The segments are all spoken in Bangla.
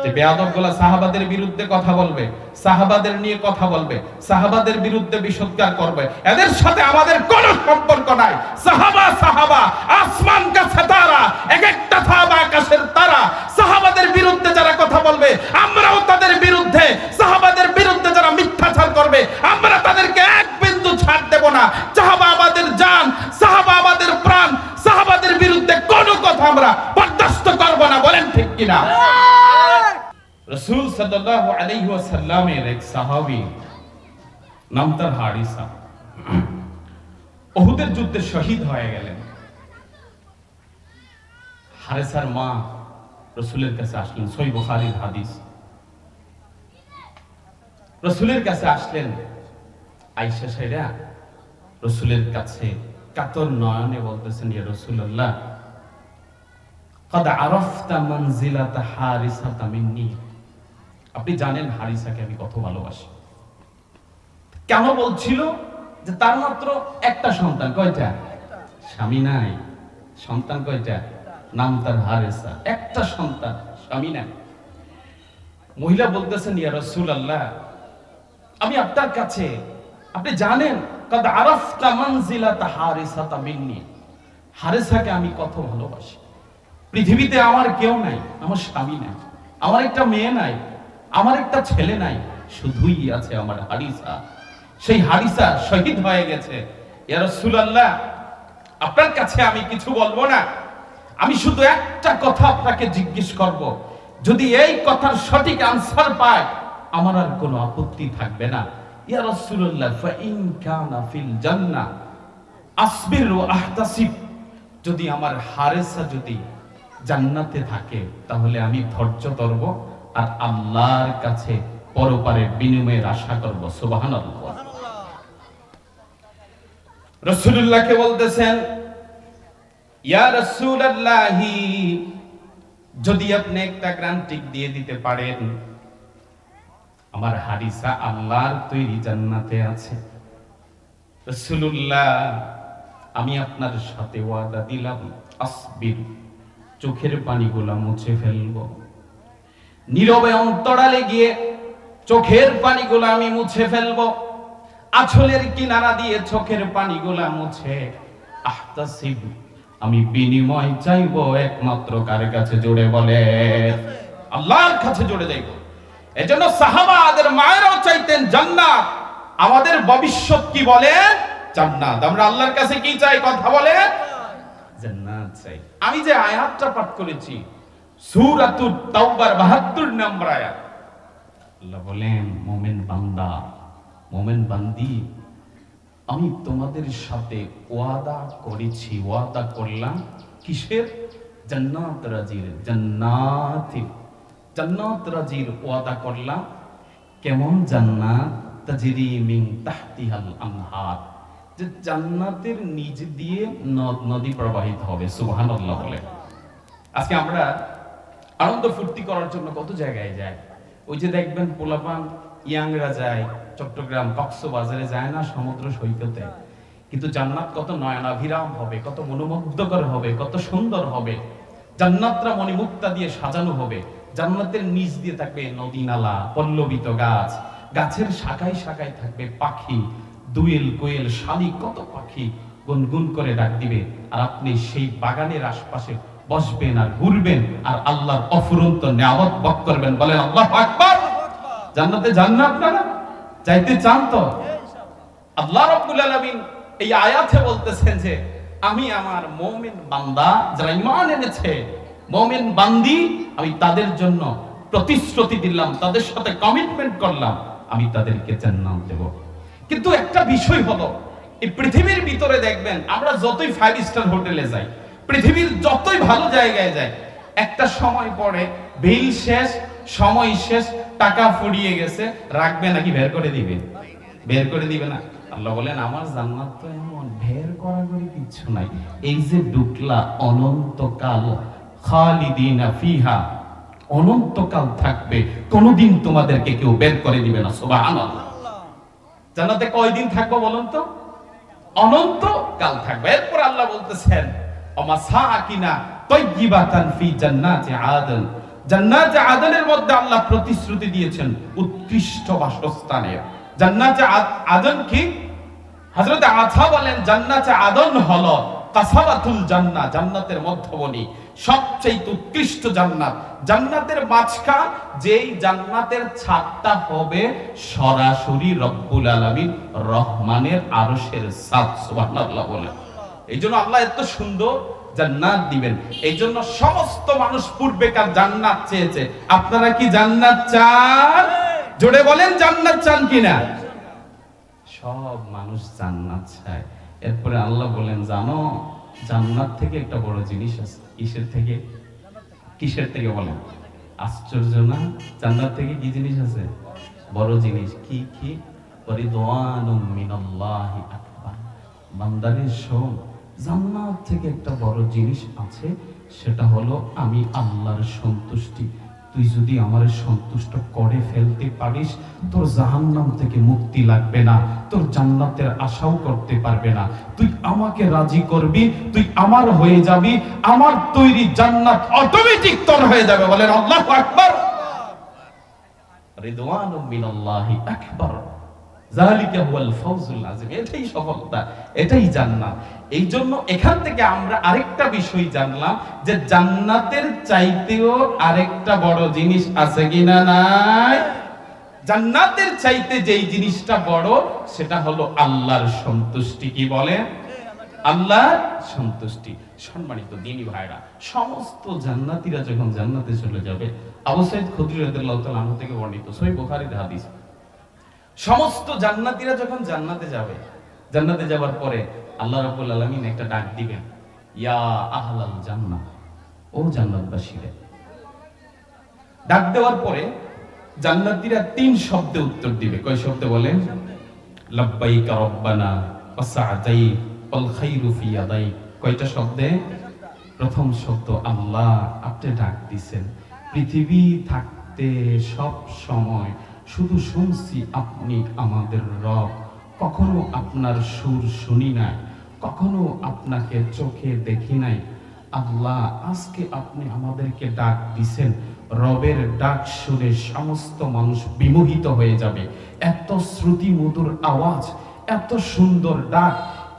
যে বেয়াদবগুলা সাহাবাদের বিরুদ্ধে কথা বলবে, সাহাবাদের নিয়ে কথা বলবে, সাহাবাদের বিরুদ্ধে বিষোদ্গার করবে, এদের সাথে আমাদের কোনো সম্পর্ক নাই। সাহাবা সাহাবা, আসমান কা সিতারা, এক একটা সাহাবা আকাশের তারা। সাহাবাদের বিরুদ্ধে যারা কথা বলবে, আমরাও তাদের বিরুদ্ধে। সাহাবাদের বিরুদ্ধে যারা মিথ্যাচার করবে, আমরা তাদেরকে এক বিন্দু ছাড় দেব না। সাহাবা আমাদের জান, সাহাবা আমাদের প্রাণ। সাহাবাদের বিরুদ্ধে কোনো কথা আমরা বরদাস্ত করব না। বলেন ঠিক কিনা? রাসূল সাল্লাল্লাহু আলাইহি ওয়াসাল্লামের এক সাহাবী, নাম তার হারিসা, উহুদের যুদ্ধে শহীদ হয়ে গেলেন। হারিসার মা রাসূলের কাছে আসলেন, সহিহ বুখারীর হাদিস। রাসূলের কাছে আসলেন আয়েশা সাইরা রাসূলের কাছে কাতর নয়নে বলতেছেন, ইয়া রাসূলুল্লাহ, قد عرفت منزلة حارثة مني। আপনি জানেন হারিসাকে আমি কত ভালোবাসি। কেন বলছিল? যে তার মাত্র একটা সন্তান। কয়টা? স্বামী নাই। সন্তান কয়টা? নাম তার হারিসা, একটা সন্তান, স্বামী নাই। মহিলা বলতেছেন, ইয়া রাসূলুল্লাহ, আমি আপনার কাছে, আপনি জানেন قد عرفت منزلة حارثة مني, হারিসাকে আমি কত ভালোবাসি। পৃথিবীতে আমার কেউ নাই, আমার স্বামী নাই, আমার একটা মেয়ে নাই, আমার একটা ছেলে নাই, শুধুই আছে আমার হারিসা। সেই হারিসা শহীদ হয়ে গেছে। ইয়া রাসূলুল্লাহ, আপনার কাছে আমি কিছু বলবো না, আমি শুধু একটা কথা আপনাকে জিজ্ঞেস করব। যদি এই কথার সঠিক আনসার পাই, আমার আর কোনো আপত্তি থাকবে না। ইয়া রাসূলুল্লাহ, ফা ইন কানা ফিল জান্নাহ আসবির ওয়া আহতাসিব, যদি আমার হারিসা যদি জান্নাতে থাকে, তাহলে আমি ধৈর্য ধরব আর আল্লাহর কাছে পরপারে বিনিময়ের আশা করব। সুবহানাল্লাহ। রাসূলুল্লাহকে বলতেছেন, ইয়া রাসূলুল্লাহ, যদি আপনি একটা গ্যারান্টি দিয়ে দিতে পারেন আমার হারিসা আল্লাহর তৈরি জান্নাতে আছে। রাসূলুল্লাহ, আমি আপনার সাথে ওয়াদা দিলাম, আসবির, চোখের পানিগুলা মুছে ফেলবো, নীরবে অন্তরালে গিয়ে চোখের পানিগুলা আমি মুছে ফেলবো, আঁচলের কিনারা দিয়ে চোখের পানিগুলা মুছে আহতাসিব, আমি বিনিময় চাইবো একমাত্র কার কাছে? জোরে বলে, আল্লাহর কাছে জোরে যাইব। এজন্য সাহাবাদের মায়েরাও চাইতেন জান্নাত। আমাদের ভবিষ্যৎ কি বলে? জান্নাত। আমরা আল্লাহর কাছে কি চাই? কথা বলে জান্নাত চাই। আমি যে আয়াতটা পাঠ করেছি সূরাতুত তাওবার ৭২ নম্বর আয়াত, আল্লাহ বলেন, মুমিন বান্দা, মুমিন বান্দি, আমি তোমাদের সাথে ওয়াদা করেছি, ওয়াদা করলাম কিসের? জান্নাত রাজির, জান্নাত রাজির ওয়াদা করলাম। কেমন জান্নাত? তাজরি মিন তাহতিহাল আনহার, যে জান্নাতের নিচ দিয়ে নদ নদী প্রবাহিত হবে। সুবহানাল্লাহ বলে। আজকে আমরা আনন্দ ফুর্তি করার জন্য কত জায়গায় যাই। ওই যে দেখবেন পোলাপান ইয়াংরা যায় চট্টগ্রাম, কক্সবাজারে যায় না, সমুদ্র সৈকতে। কিন্তু জান্নাত কত নয়নাভিরাম হবে, কত মনোমুগ্ধকর হবে, কত সুন্দর হবে। জান্নাতরা মণিমুক্তা দিয়ে সাজানো হবে। জান্নাতের নিচ দিয়ে থাকবে নদী নালা, পল্লবিত গাছ, গাছের শাখায় শাখায় থাকবে পাখি, দুয়েল কোয়েল শালিক, কত পাখি গুনগুন করে ডাক দিবে। আর আপনি সেই বাগানের আশপাশে বসবেন আর ঘুরবেন আর আল্লাহর অফুরন্ত নিয়ামত ভোগ করবেন। বলেন আল্লাহু আকবার। জান্নাতে যান না আপনারা? যাইতে চান তো? আল্লাহ রাব্বুল আলামিন এই আয়াতে বলতেছেন যে আমি আমার মুমিন বান্দা যারা ঈমান এনেছে, মুমিন বান্দি, আমি তাদের জন্য প্রতিশ্রুতি দিলাম, তাদের সাথে কমিটমেন্ট করলাম, আমি তাদেরকে জান্নাত দেব। কিন্তু একটা বিষয় হলো, এই পৃথিবীর ভিতরে দেখবেন আমরা যতই 5 স্টার হোটেলে যাই, পৃথিবীর যতই ভালো জায়গায় যাই, একটা সময় পরে বিল শেষ, সময় শেষ, টাকা ফুরিয়ে গেছে, রাখবে নাকি বের করে দিবে? বের করে দিবে না। আল্লাহ বলেন, আমার জান্নাত তো এমন, বের করার কিছু নাই। এই যে ঢুকলা, অনন্তকাল খালিদিনা ফিহা, অনন্তকাল থাকবে, কোনদিন তোমাদেরকে কেউ বের করে দিবে না। সুবহানাল্লাহ। জান্নাতে কয়দিন থাকবো বলুন তো? অনন্তকাল থাকবে। এরপর আল্লাহ বলতেছেন, ওমাসাকিনা তাইয়িবাতান ফি জান্নাতি আদন, জান্নাতে আদনের মধ্যে আল্লাহ প্রতিশ্রুতি দিয়েছেন উৎকৃষ্ট বাসস্থানের। জান্নাতে আদন কি? হযরত আতা বলেন জান্নাতে আদন হলো কাসাবাতুল জান্নাহ, জান্নাতের মধ্যবনি, সবচেয়ে উৎকৃষ্ট জান্নাত। জান্নাতের মাঝখান, যেই জান্নাতের ছাদটা হবে সরাসরি রব্বুল আলামিন রহমানের আরশের ছাদ। সুবহানাল্লাহ বলেন। এইজন্য আল্লাহ এত সুন্দর জান্নাত দিবেন। এইজন্য সমস্ত মানুষ পূর্বেকার জান্নাত চেয়েছে। আপনারা কি জান্নাত চান? জোরে বলেন জান্নাত চান কিনা? সব মানুষ জান্নাত চায়। এরপরে আল্লাহ বলেন, জানো জান্নাত থেকে একটা বড় জিনিস আছে। কিসের থেকে? কিসের থেকে বলেন? আশ্চর্য না? জান্নাত থেকে কি জিনিস আছে? বড় জিনিস। কি কি? রিদওয়ানুম মিনাল্লাহি আকবার। বান্দারে শোন, জান্নাত থেকে একটা বড় জিনিস আছে, সেটা হলো আমি আল্লাহর সন্তুষ্টি। তুই যদি আমার সন্তুষ্ট করে ফেলতে পারিস, তোর জাহান্নাম থেকে মুক্তি লাগবে না, তোর জান্নাতের আশাও করতে পারবে না। তুই আমাকে রাজি করবি, তুই আমার হয়ে যাবি, আমার তৈরি জান্নাত অটোমেটিক তোর হয়ে যাবে। বলেন আল্লাহু আকবার। রিদওয়ানুম মিনাল্লাহি আকবার, যালিকা হুয়াল ফাউজুল আযীম। এটাই সফলতা, এটাই জান্নাত। এই জন্য এখান থেকে আমরা আরেকটা বিষয় জানলাম যে জান্নাতের চাইতেও আরেকটা বড় জিনিস আছে কিনা? নাই। জান্নাতের চাইতে যেই জিনিসটা বড়, সেটা হলো আল্লাহর সন্তুষ্টি। কি বলে? আল্লাহর সন্তুষ্টি। সম্মানিত দ্বীনি ভাইরা, সমস্ত জান্নাতীরা যখন জান্নাতে চলে যাবে, আবু সাঈদ খুদরি রাদিয়াল্লাহু তাআলা আনহু থেকে বর্ণিত সহিহ বুখারীর হাদিস, সমস্ত জান্নাতীরা যখন জান্নাতে যাবে, জান্নাতে যাবার পরে আল্লাহ রাব্বুল আলামিন একটা ডাক দিবেন, ইয়া আহলাল জান্নাহ, ও জান্নাতবাসীরা। ডাক দেওয়ার পরে জান্নাতীরা 3 শব্দে উত্তর দিবে। কয় শব্দে বলেন? লাব্বাইকা রব্বানা ওয়া সা'দাইক ওয়াল খায়রু ফি ইয়াদাইক। কয়টা শব্দে? প্রথম শব্দ, আল্লাহ আপনি ডাক দিবেন, পৃথিবী থাকতে সব সময় শুধু শুনছি আপনি আমাদের রব, কখনো আপনার সুর শুনি নাই, কখনো আপনাকে চোখে দেখি নাই। আল্লাহ আজকে আপনি আমাদেরকে ডাক দিছেন, রবের ডাক শুনে সমস্ত মানুষ বিমোহিত হয়ে যাবে। এত শ্রুতি মধুর আওয়াজ, এত সুন্দর ডাক।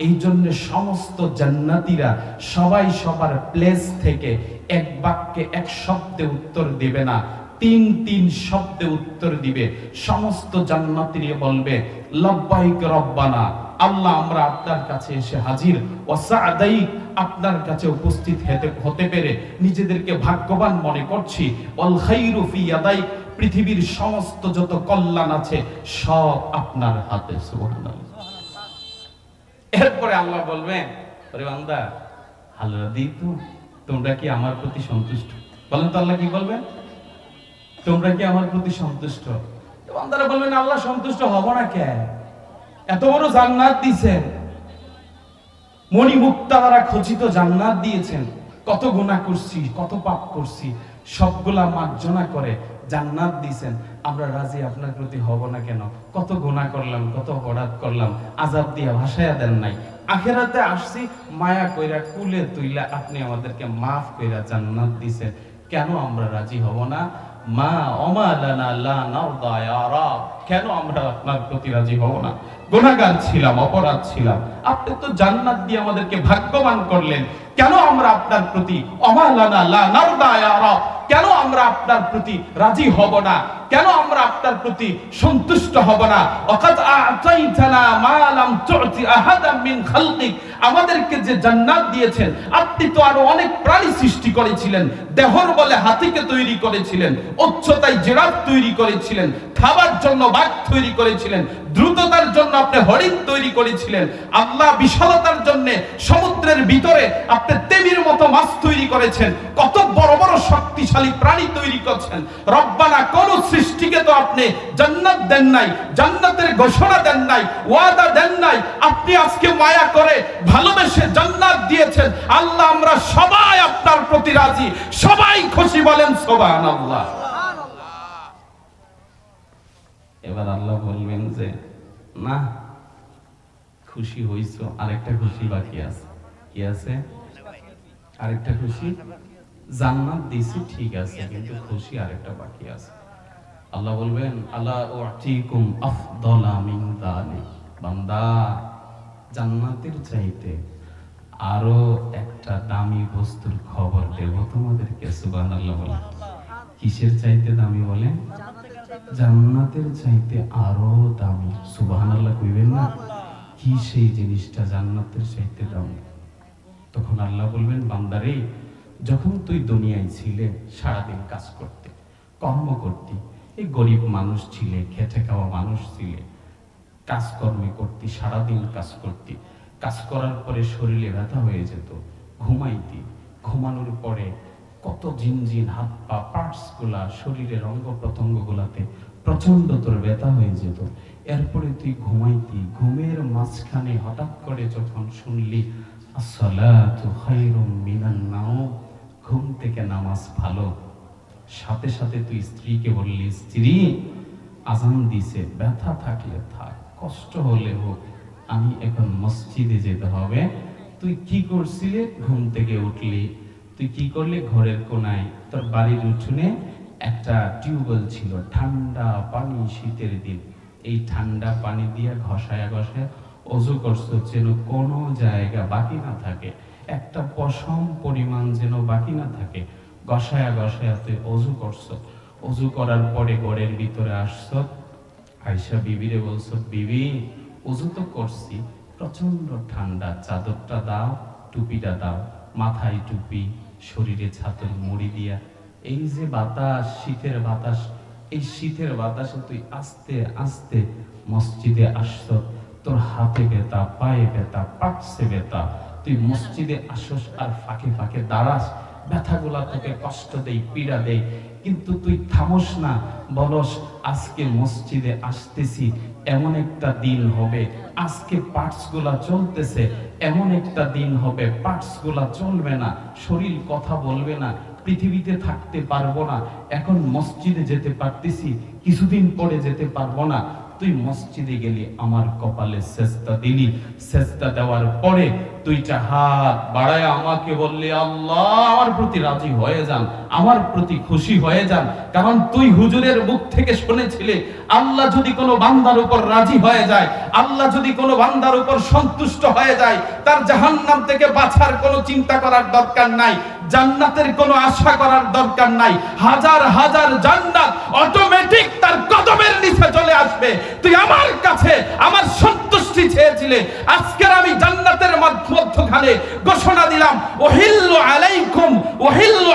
এই জন্য সমস্ত জান্নাতীরা সবাই সবার প্লেস থেকে এক বাক্যে এক শব্দে উত্তর দেবে না, 3 শব্দে উত্তর দিবে। সমস্ত জান্নাতীরা বলবে লাব্বাইক রব্বানা, আল্লাহ আমরা আপনার কাছে এসে হাজির, ওয়া সা'দাইক আপনার কাছে উপস্থিত হতে পেরে নিজেদেরকে ভাগ্যবান মনে করছি, ওয়াল খায়রু ফি ইয়াদাইক পৃথিবীর সমস্ত যত কল্যাণ আছে সব আপনার হাতে। সুবহানাল্লাহ। এরপরে আল্লাহ বলবেন, ওরে বান্দা আল্লাহ দিতু, তোমরা কি আমার প্রতি সন্তুষ্ট? বলেন তো আল্লাহ কি বলবেন? তোমরা কি আমার প্রতি সন্তুষ্ট? বান্দারা বলবেন, আল্লাহ সন্তুষ্ট হব না কেন? এত বড় জান্নাত দিয়েছেন, মণি মুক্তা দ্বারা খচিত জান্নাত দিয়েছেন, কত গুনাহ করছি, কত পাপ করছি, সবগুলা মার্জনা করে জান্নাত দিয়েছেন, আমরা রাজি আপনার প্রতি হব না কেন? কত গুনাহ করলাম, কত অপরাধ করলাম, আযাব দিয়া ভাসায়া দেন নাই, আখিরাতে আসছি মায়া কইরা কুলে তুইলা আপনি আমাদেরকে মাফ কইরা জান্নাত দিয়েছেন, কেন আমরা রাজি হব না? মা ওমা লানা লা নারদা ইয়া রাব, কেন আমরা আপনার প্রতি রাজি হব না? গুনাহগার ছিলাম, অপরাধ ছিলাম, আপনি তো জান্নাত দিয়ে আমাদেরকে ভাগ্যবান করলেন, কেন আমরা আপনার প্রতি ওমা লানা লা নারদা ইয়া রাব, কেন আমরা আপনার প্রতি রাজি হব না? কেন আমরা আপনার প্রতি সন্তুষ্ট হব না? ওয়াকাদ আ'তাইতানা মা লাম তু'তি আহাদাম মিন খালকিক, আমাদেরকে যে জান্নাত দিয়েছেন, আপনি তো আরো অনেক প্রাণী সৃষ্টি করেছিলেন, দেহর বলে হাতিকে তৈরি করেছিলেন, উচ্চতায় জিরাফ তৈরি করেছিলেন, খাবার জন্য বাঘ তৈরি করেছিলেন, দ্রুততার জন্য আপনি হরিণ তৈরি করেছিলেন, আল্লাহ বিশালতার জন্য সমুদ্রের ভিতরে আপনি তেমির মতো মাছ তৈরি করেছেন, কত বড় বড় শক্তিশালী প্রাণী তৈরি করেছেন। রব্বানা, কোন সৃষ্টিকে তো আপনি জান্নাত দেন নাই, জান্নাতের ঘোষণা দেন নাই, ওয়াদা দেন নাই, আপনি আজকে মায়া করে ভালোবেসে জান্নাত দিয়েছেন। আল্লাহ আমরা সবাই আপনার প্রতি রাজি, সবাই খুশি, বলেন সুবহানাল্লাহ। এবার আল্লাহ বলবেন যে না, খুশি হইছো, আরেকটা খুশি বাকি আছে। কি আছে? আরেকটা খুশি জান্নাত দিছি ঠিক আছে, কিন্তু খুশি আরেকটা বাকি আছে। আল্লাহ বলবেন আলা উআতিকুম আফদালা মিন যালিক, বান্দা জান্নাতের চাইতে আরো একটা দামি বস্তুর খবর দেব তোমাদেরকে। সুবহানাল্লাহ বলেন। কিসের চাইতে দামি বলেন? জান্নাতের চাইতে আরো দামি। সুবহানাল্লাহ কইবেন না? কি সেই জিনিসটা জান্নাতের চাইতে দামি? তখন আল্লাহ বলবেন বান্দারে, যখন তুই দুনিয়ায় ছিলে সারাদিন কাজ করতে, কর্ম করতি, এই গরিব মানুষ ছিলে, খেটে খাওয়া মানুষ ছিলে, কাজকর্মে করতি, সারাদিন কাজ করতি, কাজ করার পরে শরীরে ব্যথা হয়ে যেত, ঘুমাইতি, ঘুমানোর পরে কত ঝিনঝিন হাত পা পার্টস গুলা, শরীরের অঙ্গ প্রত্যঙ্গ গুলাতে প্রচন্ড তোর ব্যথা হয়ে যেত। এরপরে তুই ঘুমাইতি, ঘুমের মাঝখানে হঠাৎ করে যখন শুনলি আসসালাতু খায়রুম মিনান নাওম, ঘুম থেকে নামাজ ভালো, সাথে সাথে তুই স্ত্রীকে বললি স্ত্রী আজান দিছে, ব্যথা থাকলে থাক, কষ্ট হলে হোক, আমি এখন মসজিদে যেতে হবে। তুই কি করছিলি? ঘুম থেকে উঠলি, তুই কি করলি? ঘরের কোনায় তোর বাড়ির উঠোনে একটা টিউবওয়েল ছিল, ঠান্ডা পানি, শীতের দিন, এই ঠান্ডা পানি দিয়ে ঘষায়া ঘষায়া অজু করছো, যেন কোনো জায়গা বাকি না থাকে, একটা পশম পরিমাণ যেন বাকি না থাকে। ঘষায়া ঘষায়া তুই অজু করছো, অজু করার পরে ঘরের ভিতরে আসছো, আয়েশা বিবিরে বলছো বিবি অজু তো করছি, প্রচন্ড ঠান্ডা, চাদরটা দাও, টুপিটা দাও, মাথায় টুপি, শরীরে ছাতর মুড়ি দিয়া, এই যে বাতাস, শীতের বাতাস, এই শীতের বাতাসে তুই আস্তে আস্তে মসজিদে আসছো, তোর হাতে ব্যথা, পায়ে ব্যথা, পাটসে ব্যথা, তুই মসজিদে আসস আর ফাঁকে ফাঁকে দাঁড়াস, ব্যথাগুলা তোকে কষ্ট দেই, পীড়া দেই, কিন্তু তুই থামস না, বলস আজকে মসজিদে আসতেছি, এমন একটা দিন হবে, আজকে পার্টস গুলা চলতেছে, এমন একটা দিন হবে পার্টস গুলা চলবে না, শরীর কথা বলবে না, পৃথিবীতে থাকতে পারবো না, এখন মসজিদে যেতে পারতেছি, কিছুদিন পরে যেতে পারবো না। তুই মসজিদে গেলি, আমার কপালে সেজদা দিলি, সেজদা দেওয়ার পরে দুইটা হাত বাড়ায় আমাকে বললি আল্লাহ আমার প্রতি রাজি হয়ে যান, আমার প্রতি খুশি হয়ে যান, কারণ তুই হুজুরের মুখ থেকে শুনেছিলে আল্লাহ যদি কোনো বান্দার উপর রাজি হয়ে যায়, আল্লাহ যদি কোনো বান্দার উপর সন্তুষ্ট হয়ে যায়, তার জাহান্নাম থেকে বাঁচার কোনো চিন্তা করার দরকার নাই, জান্নাতের কোনো আশা করার দরকার নাই, হাজার হাজার জান্নাত অটোমেটিক তার কদমের নিচে চলে আসবে। তুই আমার কাছে আমার সন্তুষ্টি চেয়েছিলে, আজকের আমি জান্নাতের মধ্যখানে ঘোষণা দিলাম ওহিল্লু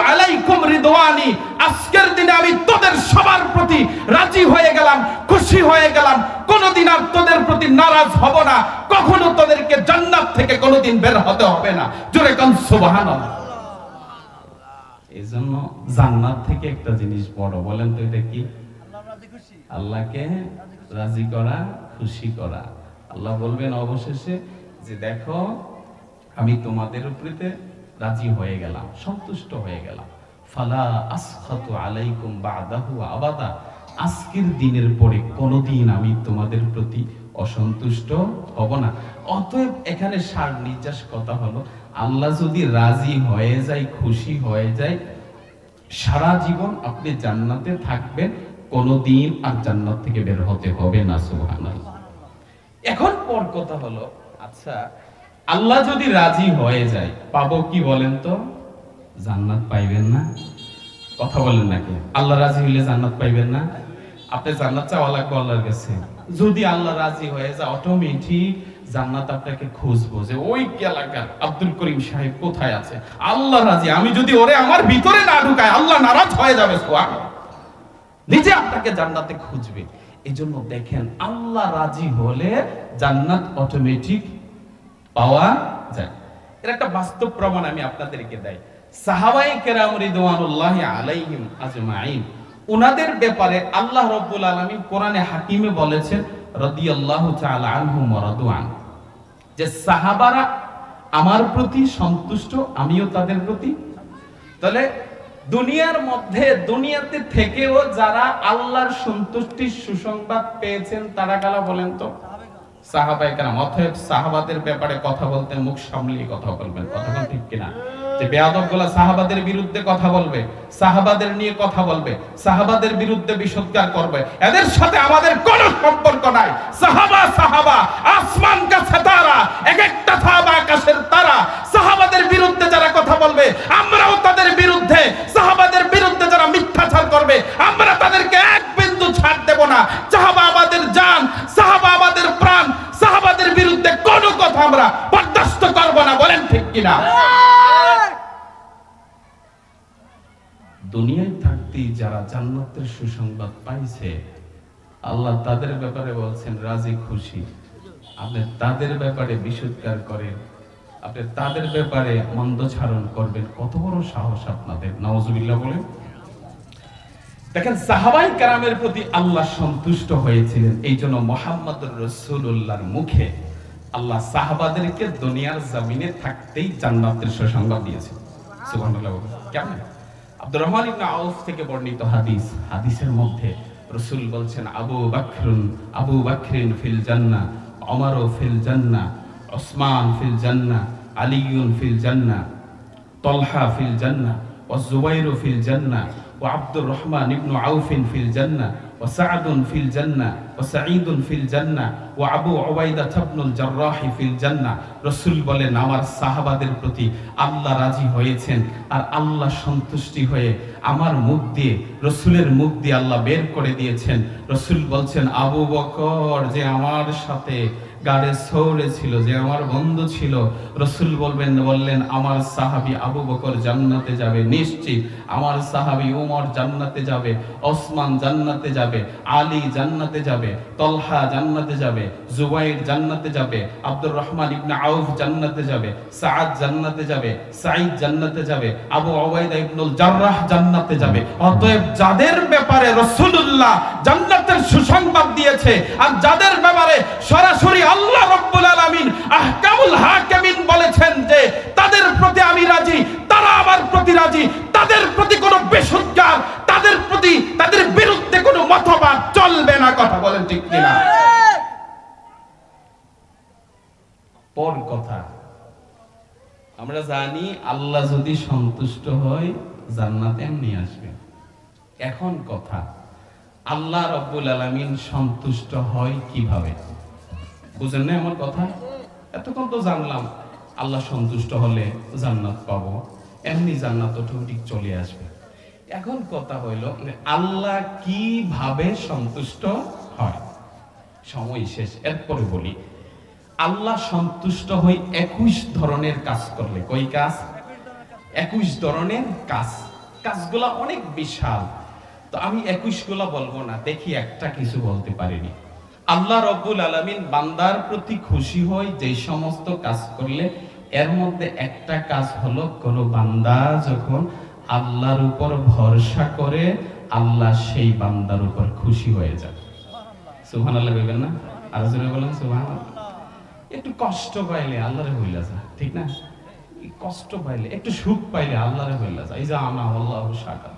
আলাইকুম রিদওয়ানি, আজকের দিনে আমি তোদের সবার প্রতি রাজি হয়ে গেলাম, খুশি হয়ে গেলাম, কোনোদিন আর তোদের প্রতি নারাজ হব না, কখনো তোদেরকে জান্নাত থেকে কোনোদিন বের হতে হবে না। জোরে কোন সুবহানাল্লাহ। এজন্য জান্নাত থেকে একটা জিনিস বড়, বলেন তো এটা কি? আল্লাহকে রাজি করা, খুশি করা। আল্লাহ বলবেন অবশেষে যে দেখো আমি তোমাদের উপরে রাজি হয়ে গেলাম, সন্তুষ্ট হয়ে গেলাম, ফালা আসখাতু আলাইকুম বাদাহু আবাদা, আজকের দিনের পরে কোনোদিন আমি তোমাদের প্রতি অসন্তুষ্ট হব না। অতএব এখানে সার নির্যাস কথা হলো, আল্লাহ যদি রাজি হয়ে যায়, খুশি হয়ে যায়, সারা জীবন আপনি জান্নাতে থাকবেন, কোনোদিন আর জান্নাত থেকে বের হতে হবে না। সুবহানাল্লাহ। এখন পর কথা হলো, আচ্ছা আল্লাহ যদি রাজি হয়ে যায় পাবো কি বলেন তো? জান্নাত পাইবেন না? কথা বলেন নাকি? আল্লাহ রাজি হইলে জান্নাত পাইবেন না? আপনি জান্নাত চাওয়া লাগবে আল্লাহর কাছে। যদি আল্লাহ রাজি হয়ে যায় অটোমেটিক জান্নাত আপনাকে খুঁজবো, যে ওই এলাকার আব্দুল করিম সাহেব কোথায় আছে, আল্লাহ রাজি, আমি যদি ওরে আমার ভিতরে না ঢুকাই আল্লাহ নারাজ হয়ে যাবে, নিজে আপনাকে জান্নাতে খুঁজবে। এজন্য দেখেন আল্লাহ রাজি হলে জান্নাত অটোমেটিক পাওয়া যায়। এর একটা বাস্তব প্রমাণ আমি আপনাদেরকে দেই। সাহাবায়ে কেরাম রিদওয়ানুল্লাহি আলাইহিম আজমাইন, উনাদের ব্যাপারে আল্লাহ রাব্বুল আলামিন কোরআনে হাকিমে বলেছেন রাদিয়াল্লাহু তাআলা আনহুম ওয়া রাদু আন, যে সাহাবারা আমার প্রতি সন্তুষ্ট, আমিও তাদের প্রতি। তাহলে দুনিয়ার মধ্যে, দুনিয়াতে থেকেও যারা আল্লাহর সন্তুষ্টির সুসংবাদ পেয়েছেন তারা কারা বলেন তো? সাহাবায়ে কেরাম। অতএব সাহাবাদের ব্যাপারে কথা বলতে মুখ সামলিয়ে কথা বলবেন, কথা ঠিক কিনা? যে বেয়াদবগুলা সাহাবাদের বিরুদ্ধে কথা বলবে, সাহাবাদের নিয়ে কথা বলবে, সাহাবাদের বিরুদ্ধে বিষোদ্গার করবে, এদের সাথে আমাদের কোনো সম্পর্ক নাই। সাহাবা সাহাবা, আসমান কা সিতারা, এক একটা সাহাবা আকাশের তারা। সাহাবাদের বিরুদ্ধে যারা কথা বলবে, আমরাও তাদের বিরুদ্ধে। সাহাবাদের বিরুদ্ধে যারা মিথ্যাচার করবে, আমরা তাদেরকে এক বিন্দু ছাড় দেব না। সাহাবা আমাদের জান, সাহাবা আমাদের প্রাণ। সাহাবাদের বিরুদ্ধে কোনো কথা আমরা বরদাস্ত করব না। বলেন ঠিক কিনা? দুনিয়ায় থাকতেই যারা জান্নাতের সুসংবাদ পাইছে, আল্লাহ তাদের ব্যাপারে বলছেন রাজি খুশি। আপনি তাদের ব্যাপারে বিশুদ্ধার করেন, আপনি তাদের ব্যাপারে মন্দোচ্চারণ করবেন। কত বড় সাহস আপনাদের! নাউজুবিল্লাহ বলেন। দেখেন, সাহাবায়ে কেরামের প্রতি আল্লাহ সন্তুষ্ট হয়েছিলেন। এই জন্য মুহাম্মদুর রাসূলুল্লাহর মুখে আল্লাহ সাহাবাদেরকে দুনিয়ার জমিনে থাকতেই জান্নাতের সুসংবাদ দিয়েছেন। সুবহানাল্লাহ। কেমন? আব্দুর রহমান ইবনে আউফ থেকে বর্ণিত হাদিস, হাদিসের মধ্যে রাসূল বলছেন, আবু বকরিন ফিল জান্নাহ, ওমর ফিল জান্নাহ, উসমান ফিল জান্নাহ, আলীউন ফিল জান্নাহ, তালহা ফিল জান্নাহ, ওয়া জুবাইর ফিল জান্নাহ, ওয়া আব্দুর রহমান ইবনে আউফ ফিল জান্নাহ, ওয়া সা'দ ফিল জান্নাহ, ওয়া সাঈদ ফিল জান্নাহ, ওয়া আবু উবাইদা ইবনুল জাররাহ ফিল জান্নাহ। রাসূল বলেন, আমার সাহাবাদের প্রতি আল্লাহ রাজি হয়েছেন, আর আল্লাহ সন্তুষ্টি হয়ে আমার মুখ দিয়ে, রাসূলের মুখ দিয়ে আল্লাহ বের করে দিয়েছেন। রাসূল বলছেন, আবু বকর যে আমার সাথে গাড়ে সৌরে ছিল, যে আমার বন্ধু ছিল, রাসূল বললেন আমার সাহাবী আবু বকর জান্নাতে যাবে নিশ্চিত, আমার সাহাবী ওমর জান্নাতে যাবে, ওসমান জান্নাতে যাবে, আলী জান্নাতে যাবে, তালহা জান্নাতে যাবে, জুবাইর জান্নাতে যাবে, আব্দুর রহমান ইবনে আউফ জান্নাতে যাবে, সাআদ জান্নাতে যাবে, সাঈদ জান্নাতে যাবে, আবু উবাইদা ইবনুল জাররাহ জান্নাতে যাবে। অতএব যাদের ব্যাপারে রাসূলুল্লাহ জান্নাতের সুসংবাদ দিয়েছে, আর যাদের ব্যাপারে সরাসরি আল্লাহ রাব্বুল আলামিন আহকামুল হাকিমিন বলেছেন যে তাদের প্রতি আমি রাজি, তারা আমার প্রতি রাজি, তাদের প্রতি কোনো বিশুদ্ধার, তাদের প্রতি তাদের বিরুদ্ধে কোনো মতবাদ চলবে না। কথা বলেন ঠিক কিনা? পর কথা, আমরা জানি আল্লাহ যদি সন্তুষ্ট হয় জান্নাতে এমনি আসবে। এখন কথা, আল্লাহ রাব্বুল আলামিন সন্তুষ্ট হয় কিভাবে? বুঝেন না আমার কথা? এতক্ষণ তো জানলাম আল্লাহ সন্তুষ্ট হলে জান্নাত পাবো, এমনি জান্নাত অটোমেটিক চলে আসবে। এখন কথা হইল, আল্লাহ কিভাবে সন্তুষ্ট হয়? সময় শেষ, এরপরে বলি। আল্লাহ সন্তুষ্ট হয় 21 ধরনের কাজ করলে। কই কাজ? 21 ধরনের কাজ। কাজগুলা অনেক বিশাল, তো আমি 21 গুলা বলবো না, দেখি একটা কিছু বলতে পারিনি। আল্লাহ রাব্বুল আলামিন বান্দার প্রতি খুশি হয় যে সমস্ত কাজ করলে, এর মধ্যে একটা কাজ হলো কোন বান্দা যখন আল্লাহর উপর ভরসা করে, আল্লাহ সেই বান্দার উপর খুশি হয়ে যায়। সুবহানাল্লাহ বলবেন না? আর জোরে বলেন সুবহানাল্লাহ। একটু কষ্ট পাইলে আল্লাহরে হইলা যায়, ঠিক না? কষ্ট পাইলে, একটু সুখ পাইলে আল্লাহরে হইলা যায়। এই যে আল্লাহু শাকার।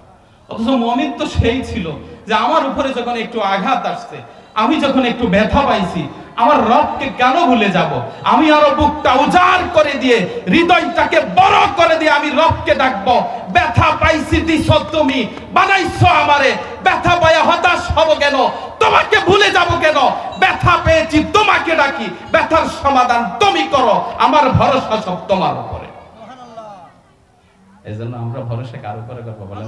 অথচ মুমিন তো সেই ছিল যে আমার উপরে যখন একটু আঘাত আসছে, আমি যখন একটু ব্যথা পাইছি, আমার রবকে কেন ভুলে যাব? আমি আরো বুকটা উজাড় করে দিয়ে, হৃদয়টাকে বড় করে দিয়ে আমি রবকে ডাকবো। ব্যথা পাইছি দিছো তুমি, বানাইছো আমারে, ব্যথা পায়া হতাশ হব কেন? তোমাকে ভুলে যাব কেন? ব্যথা পেয়েছি তোমাকে ডাকি, ব্যথার সমাধান তুমি করো, আমার ভরসা সব তোমার উপরে। এজন্য আমরা ভরসা কার উপরে করব বলেন?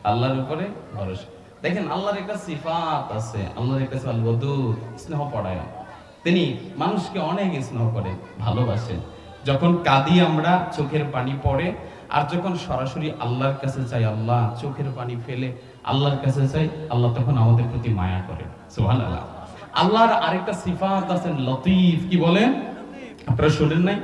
আল্লাহর উপরে ভরসা। দেখেন, আল্লাহর একটা সিফাত আছে, আল্লাহর একটা আল ওয়াদুদ, স্নেহ পরায়ণ। তিনি মানুষকে অনেক স্নেহ করেন, ভালোবাসেন। যখন কাঁদি আমরা, চোখের পানি পড়ে, আর যখন সরাসরি আল্লাহর কাছে চাই, আল্লাহ চোখের পানি ফেলে আল্লাহর কাছে চাই, আল্লাহ তখন আমাদের প্রতি মায়া করেন। সুবহানাল্লাহ। আল্লাহর আরেকটা সিফাত আছে লতিফ। কি বলেন? আপনারা শুনেন নাই?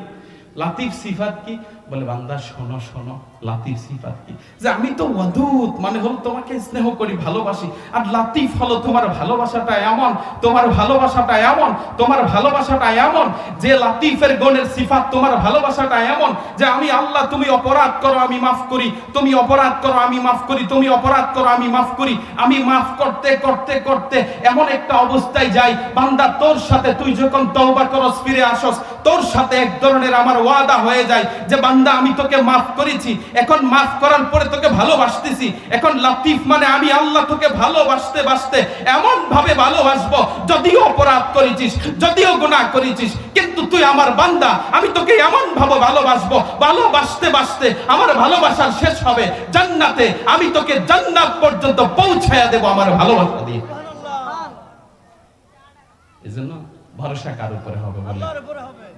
লাতিফ সিফাত কি? বলে বান্দা শোনো শোনো, লাতিফ সিফাত কি? যে আমি তো ওয়াদুদ, মানে হলো তোমাকে স্নেহ করি, ভালোবাসি। আর লাতিফ হলো তোমার ভালোবাসাটা এমন, তোমার ভালোবাসাটা এমন, তোমার ভালোবাসাটা এমন যে লাতিফের গুণের সিফাত, তোমার ভালোবাসাটা এমন যে আমি আল্লাহ, তুমি অপরাধ করো আমি মাফ করি, তুমি অপরাধ করো আমি মাফ করি, তুমি অপরাধ করো আমি মাফ করি। আমি মাফ করতে করতে করতে এমন একটা অবস্থায় যাই, বান্দা তোর সাথে তুই যখন তওবা করস, ফিরে আসস, তোর সাথে এক ধরনের আমার ওয়াদা হয়ে যায় যে বান্দা বান্দা আমি তোকে মাফ করেছি, এখন মাফ করার পরে তোকে ভালোবাসতেছি। এখন লাতিফ মানে আমি আল্লাহ তোকে ভালোবাসতে বাসতে এমন ভাবে ভালোবাসবো, যদিও অপরাধ করেছিস, যদিও গুনাহ করেছিস, কিন্তু তুই আমার বান্দা, আমি তোকে এমন ভাবে ভালোবাসবো, ভালোবাসতে বাসতে আমার ভালোবাসার শেষ হবে জান্নাতে, আমি তোকে জান্নাত পর্যন্ত পৌঁছায়া দেব আমার ভালোবাসা দিয়ে। এজন্য ভরসা কার উপরে হবে বলে?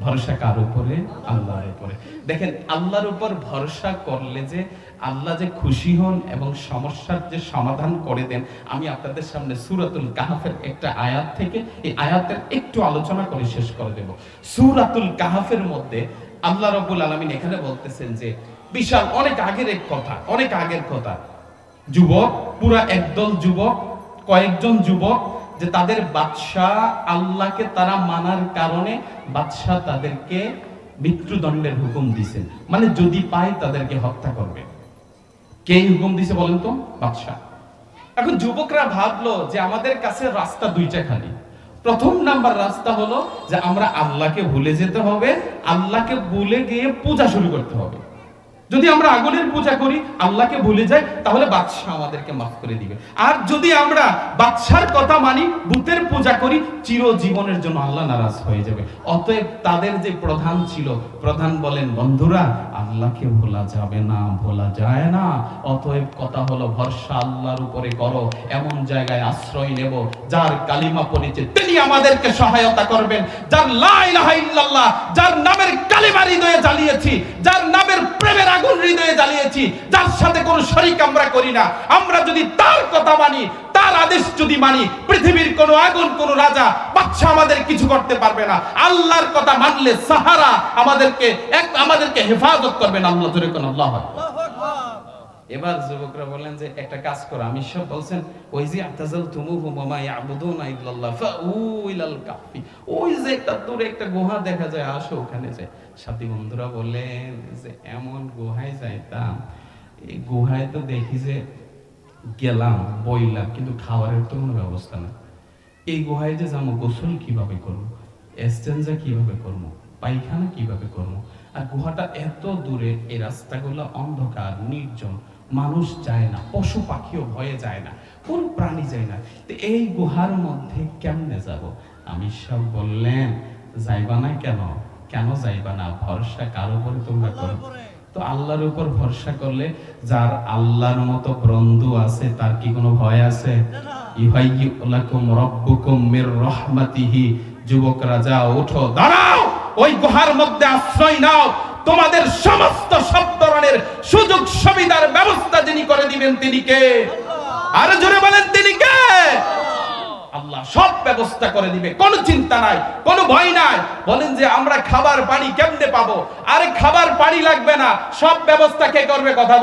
ভরসা কার উপরে? আল্লাহর উপরে। দেখেন, আল্লাহর উপর ভরসা করলে যে আল্লাহ যে খুশি হন এবং সমস্যার যে সমাধান করে দেন। আমি আপনাদের সামনে সূরাতুল কাহফের একটা আয়াত থেকে এই আয়াতের একটু আলোচনা করে শেষ করে দেব। সূরাতুল কাহফের মধ্যে আল্লাহ রাব্বুল আলামিন এখানে বলতেছেন যে বিশাল অনেক আগের কথা, যুবক, পুরা একদল যুবক, কয়েকজন যুবক, যে তাদের বাদশাহ আল্লাহকে তারা মানার কারণে বাদশাহ তাদেরকে মৃত্যুদণ্ডের হুকুম দিয়েছেন, মানে যদি পায় তাদেরকে হত্যা করবে। কে হুকুম দিয়েছে বলেন তো? বাদশাহ। এখন যুবকরা ভাবলো যে আমাদের কাছে রাস্তা দুইটা খালি। প্রথম নাম্বার রাস্তা হলো যে আমরা আল্লাহকে ভুলে যেতে হবে, আল্লাহকে ভুলে গিয়ে পূজা শুরু করতে হবে। যদি আমরা আগুনের পূজা করি, আল্লাহকে ভুলে যাই, তাহলে বাদশাহ আমাদেরকে মাফ করে দিবে। আর যদি আমরা বাদশার কথা মানি, ভূতের পূজা করি, চিরজীবনের জন্য আল্লাহ নারাজ হয়ে যাবে। অতএব তাদের যে প্রধান ছিল, প্রধান বলেন, বন্ধুরা আল্লাহকে ভোলা যাবে না, ভোলা যায় না। অতএব কথা হলো ভরসা আল্লাহর উপরে করো, এমন জায়গায় আশ্রয় নেব যার কালিমা পড়েছে তিনি আমাদেরকে সহায়তা করবেন, যার লা ইলাহা ইল্লাল্লাহ, যার নামের কালিমা হৃদয়ে জ্বালিয়েছি, যার নামের প্রেমের আগুন হৃদয়ে জ্বালিয়েছি, যার সাথে কোনো শরীক আমরা করি না। আমরা যদি তার কথা মানি, তার আদেশ যদি মানি, পৃথিবীর কোনো আগুন, কোনো রাজা, বাদশা আমাদের কিছু করতে পারবে না। আল্লাহর কথা মানলে সাহারা আমাদেরকে হেফাজত করবেন আল্লাহ। জোরে কোন আল্লাহু আকবার। এবার যুবকরা বলেন যে একটা কাজ করো, আমি সব বলছেন ওই যে আতাযালতুমুহুম ওয়া মা ইয়াবুদুনা ইল্লাল্লাহ ফাউ ইলাল কাহফি, ওই যে একটা দূরে একটা গুহা দেখা যায়, আসো ওখানে যাই। সাথী বন্ধুরা বললেন যে এমন গুহায় যাইতাম, এই গুহায় তো দেখি যে গেলাম, বইলাম, কিন্তু খাবারের তো কোনো ব্যবস্থা নেই। এই গুহায় যে যাবো, গোসল কিভাবে করবো, এস্তেঞ্জা কিভাবে করবো, পায়খানা কিভাবে করবো? আর গুহাটা এত দূরে, এই রাস্তাগুলো অন্ধকার, নির্জন, মানুষ যায় না, পশু পাখিও ভয়ে যায় না, কোন প্রাণী যায় না। তো এই গুহার মধ্যে কেমনে যাব? আমি সব বললেন যাইবা না কেন? কেন যাইবা না? ভরসা কার উপরে তোমরা করো? তো আল্লাহর উপর ভরসা করলে, যার আল্লাহর মতো বন্ধু আছে তার কি কোনো ভয় আছে? ইউহাইয়্যু লাকুম রাব্বুকুম মির রাহমাতিহি। যুবকরা যাও, ওঠো, দাঁড়াও, ওই গুহার মধ্যে আশ্রয় নাও। তোমাদের সমস্ত সব ধরনের সুযোগ সুবিধার ব্যবস্থা যিনি করে দিবেন তিনি কে? আরে জোরে বলেন, তিনি কে? আল্লাহ সব ব্যবস্থা করে দিবে, কোনো চিন্তা নাই, কোনো ভয় নাই। বলেন যে আমরা খাবার পানি কেমনে পাবো? আরে খাবার পানি লাগবে না, সব ব্যবস্থা কে করবে? কথা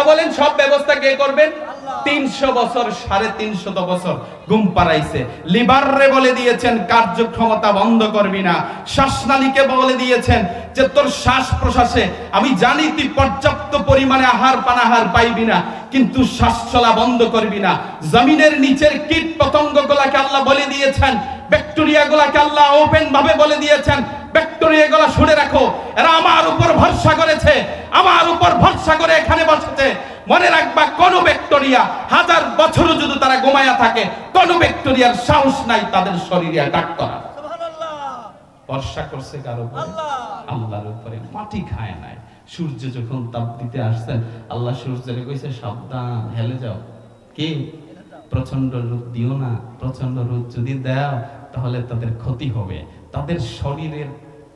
বলেন, সব ব্যবস্থা কে করবেন? 300 বছর, 350 বছর ঘুম পাড়াইছে। লিভাররে বলে দিয়েছেন কার্যক্ষমতা বন্ধ করবি না। শ্বাসনালীকে বলে দিয়েছেন যে তোর শ্বাস প্রশ্বাসে আমি জানি তুই পর্যাপ্ত পরিমাণে আহার পানাহার পাইবি না, কিন্তু শ্বাস চলা বন্ধ করবি না। জমিনের নিচের কীট পতঙ্গ গুলাকে আল্লাহ বলে দিয়েছেন, ব্যাকটেরিয়া গুলাকে আল্লাহ ওপেন ভাবে বলে দিয়েছেন, ব্যাকটেরিয়া গুলা শুনে রাখো, এরা আমার উপর ভরসা করেছে, আমার উপর ভরসা করে এখানে বসেছে। মনে রাখবা, কোন ব্যাকটেরিয়া 1000 বছরও যদি তারা ঘুমায়া থাকে, কোন ব্যাকটেরিয়ার সাহস নাই তাদের শরীরে অ্যাটাক করা। ভরসা করছে কার উপরে? আল্লাহর উপরে। মাটি খায় নাই। সূর্য যখন তাপ দিতে আসছেন, আল্লাহ সূর্যের কইছে সাবধান, হেলে যাও। কি? প্রচন্ড রোদ দিও না, প্রচন্ড রোদ যদি দাও তাহলে তাদের ক্ষতি হবে, তাদের শরীরের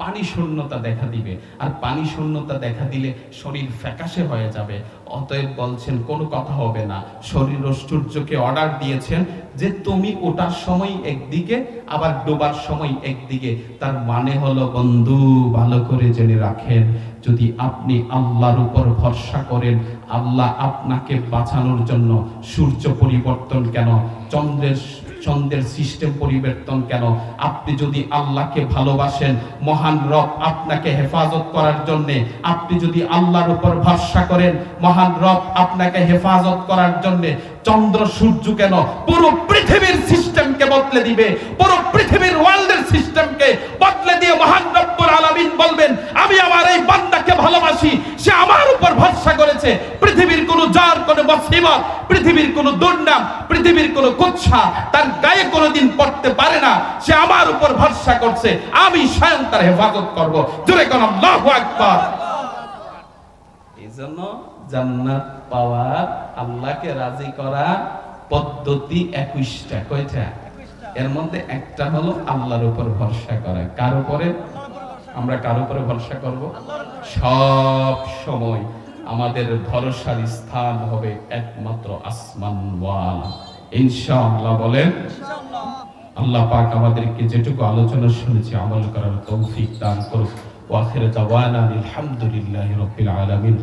পানি শূন্যতা দেখা দিবে, আর পানি শূন্যতা দেখা দিলে শরীর ফ্যাকাশে হয়ে যাবে। অতএব বলছেন কোনো কথা হবে না। শরীর ও সূর্যকে অর্ডার দিয়েছেন যে তুমি ওঠার সময় একদিকে, আবার ডোবার সময় একদিকে। তার মানে হলো, বন্ধু ভালো করে জেনে রাখেন, যদি আপনি আল্লাহর উপর ভরসা করেন, আল্লাহ আপনাকে বাঁচানোর জন্য সূর্য পরিবর্তন কেন, সন্ধ্যের সিস্টেম পরিবর্তন কেন? আপনি যদি আল্লাহকে ভালোবাসেন, মহান রব আপনাকে হেফাজত করার জন্য, আপনি যদি আল্লাহর উপর ভরসা করেন, মহান রব আপনাকে হেফাজত করার জন্য চন্দ্র সূর্য কেন, পুরো পৃথিবীর সিস্টেমকে বদলে দিবে, পুরো পৃথিবীর ওয়ার্ল্ডের সিস্টেমকে বদলে দিয়ে মহান রব্বুল আলামিন বলবেন, আমি আমার এই বান্দাকে ভালোবাসি, সে আমার উপর ভরসা করেছে, পৃথিবীর কোনো জ্বর, কোনো মুসিবত, পৃথিবীর কোনো দুর্নাম, পৃথিবীর কোনো কুচ্ছা তার গায়ে কোনোদিন পড়তে পারে না, সে আমার উপর ভরসা করছে, আমি স্বয়ং তার হেফাজত করব। জোরে কোন আল্লাহু আকবার। এইজন্য জান্নাত পাওয়ার, আল্লাহকে রাজি করা পদ্ধতি 21টা। কয়টা? এর মধ্যে একটা হলো আল্লাহর উপর ভরসা করা। কার উপরে? আমরা কার উপরে ভরসা করব? সব সময় আমাদের ভরসার স্থান হবে একমাত্র আসমানওয়ালা। ইনশাআল্লাহ বলেন। আল্লাহ পাক আমাদেরকে যেটুকু আলোচনা শুনেছি আমল করার তৌফিক দান করুন। ওয়া আখিরু দাওয়ানা আলহামদুলিল্লাহি রাব্বিল আলামিন।